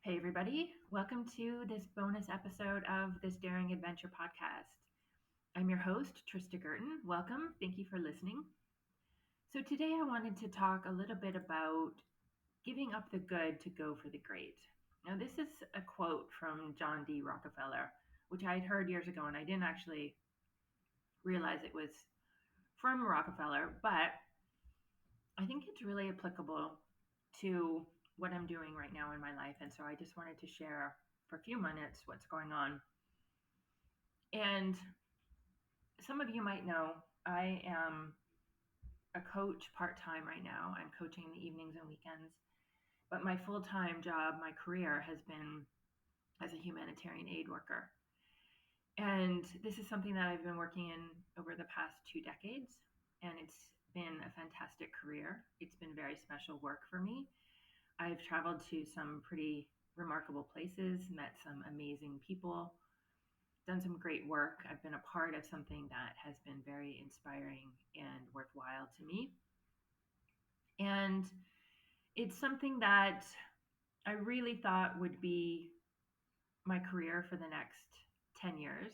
Hey, everybody. Welcome to this bonus episode of this Daring Adventure podcast. I'm your host, Trista Girton. Welcome. Thank you for listening. So, today I wanted to talk a little bit about giving up the good to go for the great. Now, this is a quote from John D. Rockefeller, which I had heard years ago, and I didn't actually realize it was from Rockefeller, but I think it's really applicable to what I'm doing right now in my life. And so I just wanted to share for a few minutes what's going on. And some of you might know I am a coach part time right now. I'm coaching in the evenings and weekends. But my full time job, my career has been as a humanitarian aid worker. And this is something that I've been working in over the past 2 decades. And it's been a fantastic career. It's been very special work for me. I've traveled to some pretty remarkable places, met some amazing people, done some great work. I've been a part of something that has been very inspiring and worthwhile to me. And it's something that I really thought would be my career for the next 10 years.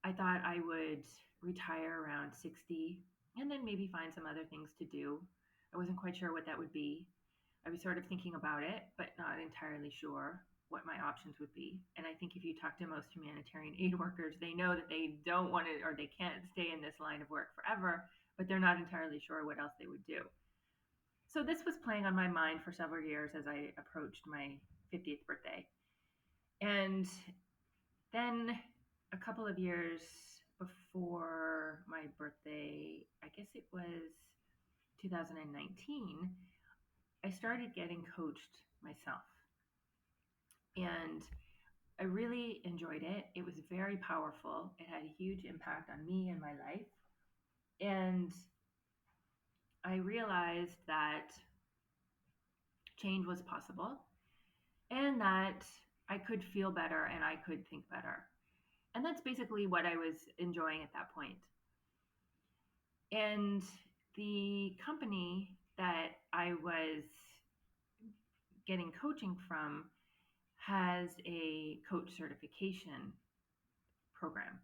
I thought I would retire around 60 and then maybe find some other things to do. I wasn't quite sure what that would be. I was sort of thinking about it, but not entirely sure what my options would be. And I think if you talk to most humanitarian aid workers, they know that they don't want to or they can't stay in this line of work forever, but they're not entirely sure what else they would do. So this was playing on my mind for several years as I approached my 50th birthday. And then a couple of years before my birthday, I guess it was 2019, I started getting coached myself. And I really enjoyed it. It was very powerful. It had a huge impact on me and my life. And I realized that change was possible and that I could feel better and I could think better. And that's basically what I was enjoying at that point. And the company that I was getting coaching from has a coach certification program.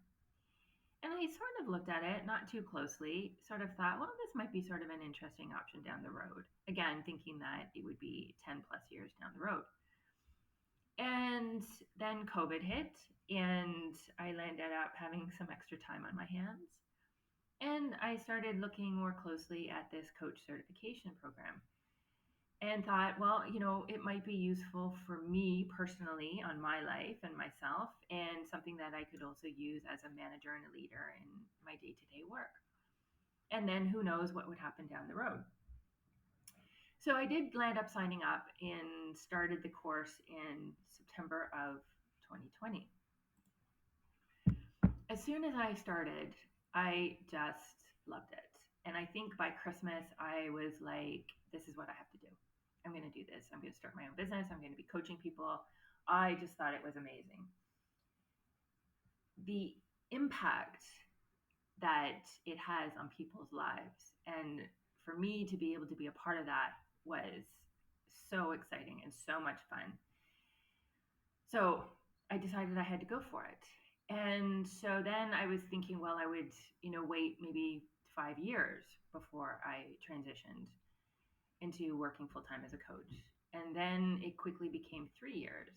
And I sort of looked at it, not too closely, sort of thought, well, this might be sort of an interesting option down the road. Again, thinking that it would be 10 plus years down the road. And then COVID hit, and I ended up having some extra time on my hands. And I started looking more closely at this coach certification program and thought, well, it might be useful for me personally on my life and myself, and something that I could also use as a manager and a leader in my day to day work. And then who knows what would happen down the road. So I did land up signing up and started the course in September of 2020. As soon as I started, I just loved it. And I think by Christmas, I was like, this is what I have to do. I'm going to do this. I'm going to start my own business. I'm going to be coaching people. I just thought it was amazing. The impact that it has on people's lives, and for me to be able to be a part of that, was so exciting and so much fun. So I decided I had to go for it. And so then I was thinking, well, I would, wait maybe 5 years before I transitioned into working full time as a coach. And then it quickly became 3 years.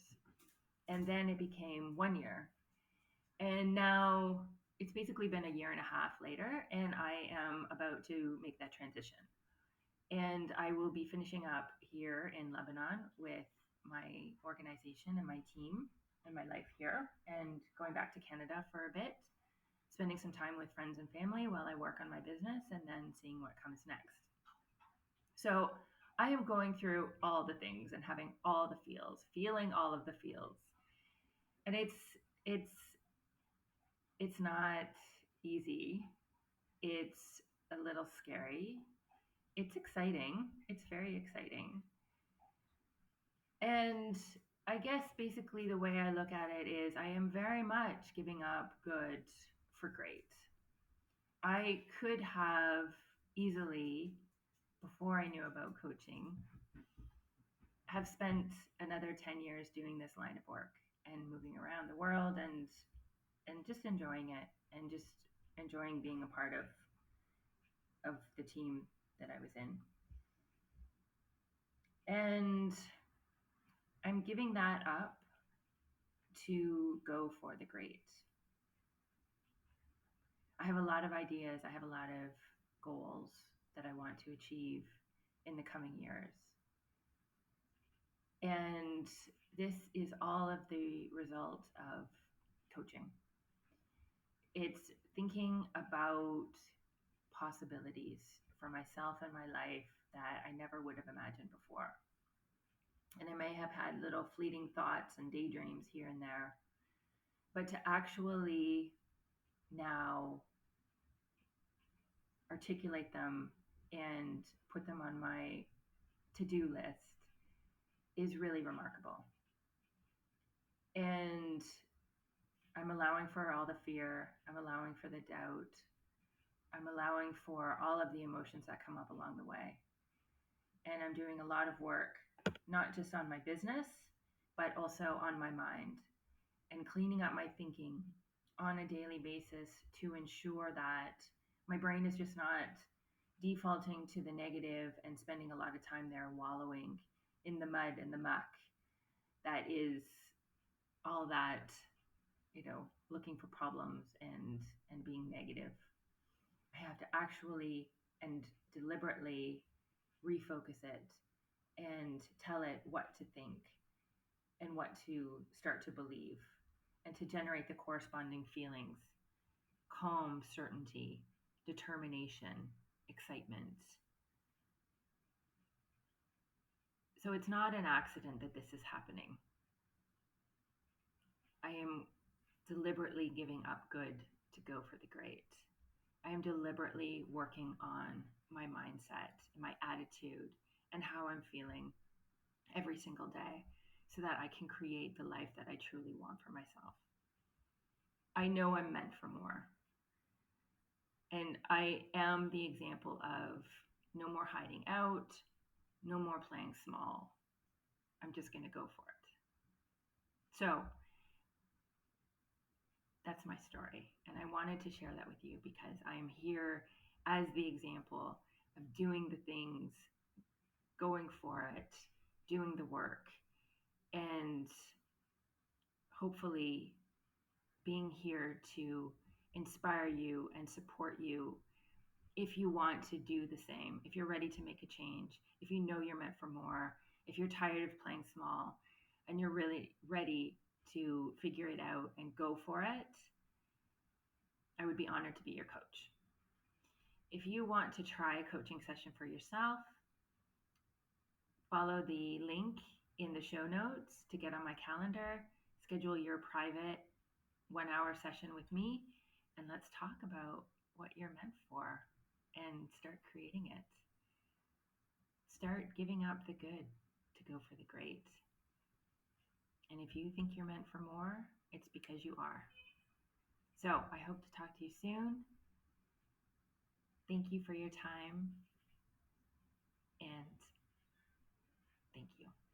And then it became 1 year. And now it's basically been a year and a half later, and I am about to make that transition. And I will be finishing up here in Lebanon with my organization and my team and my life here, and going back to Canada for a bit, spending some time with friends and family while I work on my business, and then seeing what comes next. So I am going through all the things and having all the feels, feeling all of the feels. And it's not easy. It's a little scary. It's exciting. It's very exciting. And I guess basically the way I look at it is I am very much giving up good for great. I could have easily, before I knew about coaching, have spent another 10 years doing this line of work and moving around the world and just enjoying it and just enjoying being a part of the team that I was in. And I'm giving that up to go for the great. I have a lot of ideas, I have a lot of goals that I want to achieve in the coming years. And this is all of the result of coaching. It's thinking about possibilities for myself and my life that I never would have imagined before. And I may have had little fleeting thoughts and daydreams here and there, but to actually now articulate them and put them on my to-do list is really remarkable. And I'm allowing for all the fear, I'm allowing for the doubt, I'm allowing for all of the emotions that come up along the way. And I'm doing a lot of work, not just on my business, but also on my mind and cleaning up my thinking on a daily basis to ensure that my brain is just not defaulting to the negative and spending a lot of time there wallowing in the mud and the muck that is all that, looking for problems and being negative. I have to actually and deliberately refocus it and tell it what to think and what to start to believe and to generate the corresponding feelings: calm, certainty, determination, excitement. So it's not an accident that this is happening. I am deliberately giving up good to go for the great. I am deliberately working on my mindset, my attitude, and how I'm feeling every single day so that I can create the life that I truly want for myself. I know I'm meant for more. And I am the example of no more hiding out, no more playing small. I'm just going to go for it. So that's my story. And I wanted to share that with you because I am here as the example of doing the things, going for it, doing the work, and hopefully being here to inspire you and support you if you want to do the same, if you're ready to make a change, if you know you're meant for more, if you're tired of playing small and you're really ready to figure it out and go for it, I would be honored to be your coach. If you want to try a coaching session for yourself, follow the link in the show notes to get on my calendar, schedule your private 1-hour session with me, and let's talk about what you're meant for and start creating it. Start giving up the good to go for the great. And if you think you're meant for more, it's because you are. So I hope to talk to you soon. Thank you for your time, and thank you.